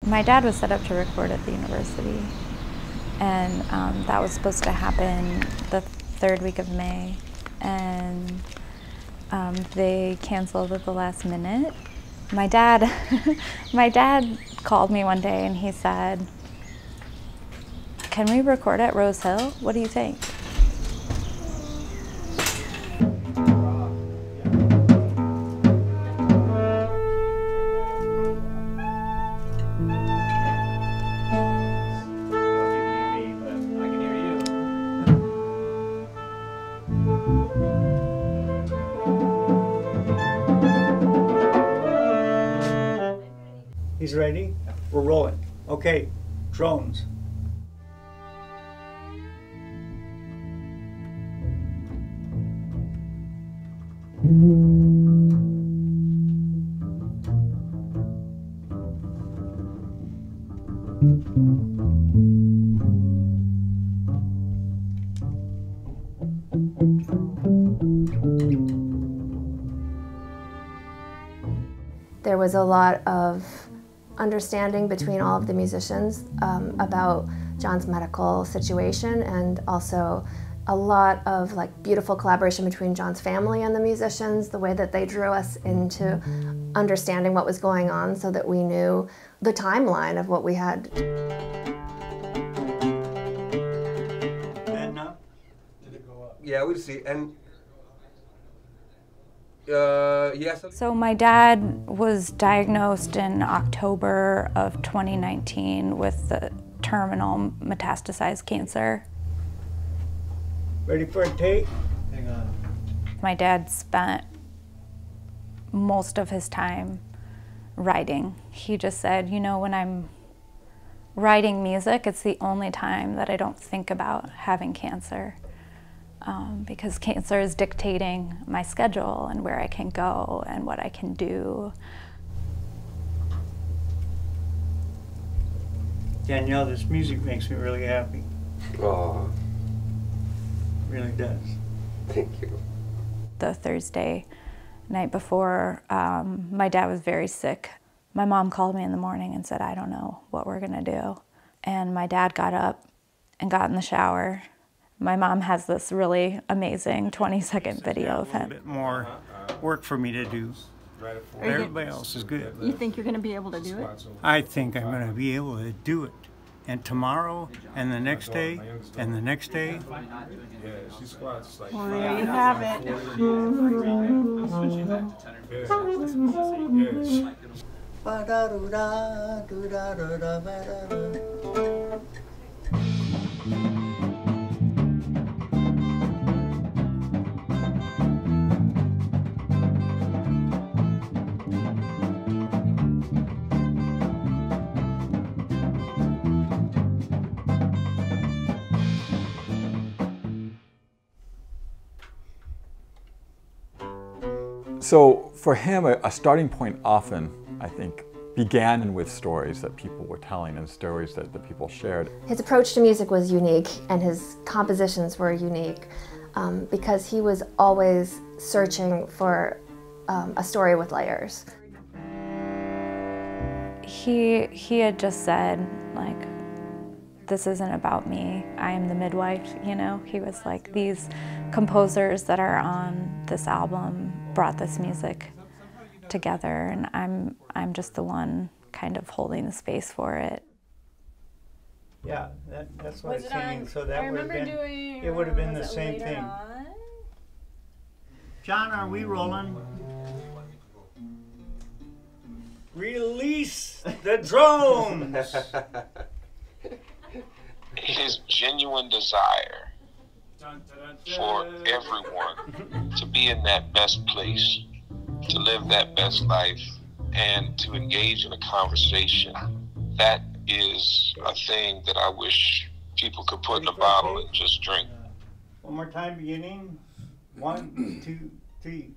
My dad was set up to record at the university, and that was supposed to happen the third week of May, and they canceled at the last minute. My dad called me one day and he said, "Can we record at Rose Hill? What do you think?" He's ready? We're rolling. Okay, drones. There was a lot of understanding between all of the musicians about John's medical situation, and also a lot of beautiful collaboration between John's family and the musicians, the way that they drew us into understanding what was going on so that we knew the timeline of what we had. And up? Did it go up? Yeah, we'll see. And yes. So my dad was diagnosed in October of 2019 with the terminal metastasized cancer. Ready for a take? Hang on. My dad spent most of his time writing. He just said, you know, when I'm writing music, it's the only time that I don't think about having cancer. Because cancer is dictating my schedule and where I can go and what I can do. Danielle, this music makes me really happy. Oh, It really does. thank you. The Thursday night before, my dad was very sick. My mom called me in the morning and said, "I don't know what we're gonna do." And my dad got up and got in the shower. My mom has this really amazing 20-second video of A him. bit more work for me to do. Everybody else is good. You think you're going to be able to do it? I think I'm going to be able to do it. And tomorrow, and the next day, and the next day. Well, there you have it. So for him, a starting point often, I think, began with stories that people were telling and stories that the people shared. His approach to music was unique, and his compositions were unique because he was always searching for a story with layers. He had just said, like, this isn't about me, I am the midwife, you know? He was like, these composers that are on this album brought this music together, and I'm just the one kind of holding the space for it. Yeah, that's what I was singing, so that would have been, it would have been the same thing. John, are we rolling? Release the drones! His genuine desire for everyone to be in that best place, to live that best life, and to engage in a conversation, that is a thing that I wish people could put in a bottle and just drink. One more time, beginning. 1, 2, 3.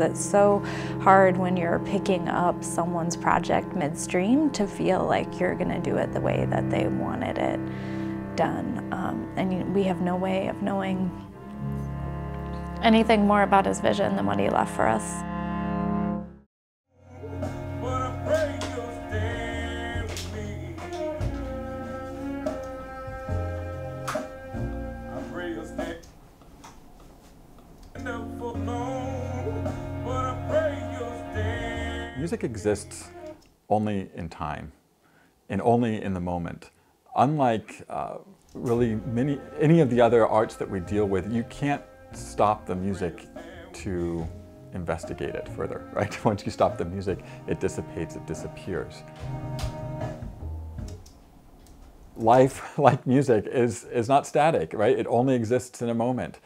It's so hard when you're picking up someone's project midstream to feel like you're gonna do it the way that they wanted it done. And we have no way of knowing anything more about his vision than what he left for us. Music exists only in time and only in the moment. Unlike really any of the other arts that we deal with, you can't stop the music to investigate it further, right? Once you stop the music, it dissipates, it disappears. Life, like music, is not static, right? It only exists in a moment.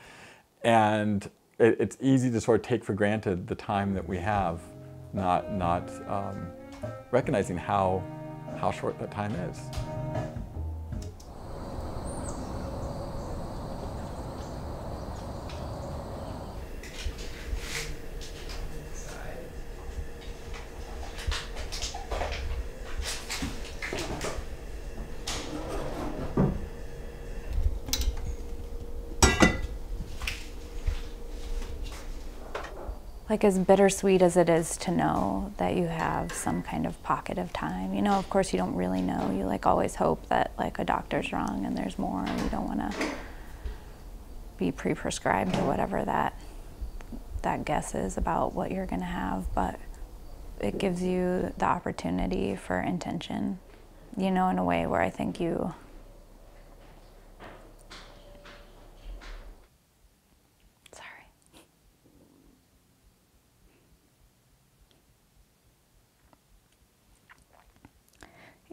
And it's easy to sort of take for granted the time that we have, not recognizing how short that time is. Like, as bittersweet as it is to know that you have some kind of pocket of time, you know, of course you don't really know. You like always hope that like a doctor's wrong and there's more. You don't want to be pre-prescribed to whatever that guess is about what you're going to have, but it gives you the opportunity for intention, you know, in a way where I think you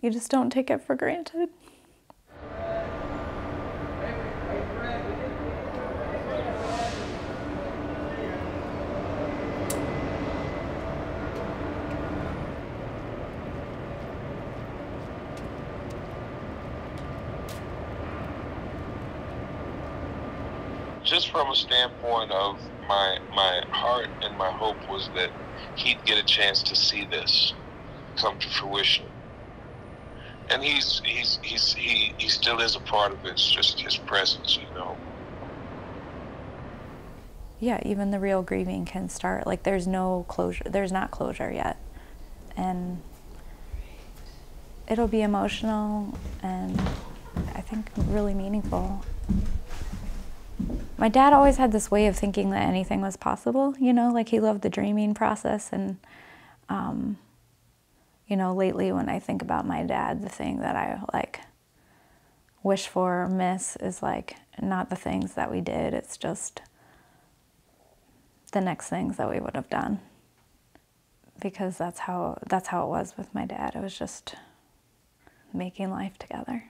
just don't take it for granted. Just from a standpoint of my heart and my hope was that he'd get a chance to see this come to fruition. And he still is a part of it. It's just his presence, you know. Yeah, even the real grieving can start. Like, there's no closure. There's not closure yet. And it'll be emotional and I think really meaningful. My dad always had this way of thinking that anything was possible, you know, like he loved the dreaming process. And you know, lately when I think about my dad, the thing that I like wish for or miss is like not the things that we did, it's just the next things that we would have done. Because that's how it was with my dad. It was just making life together.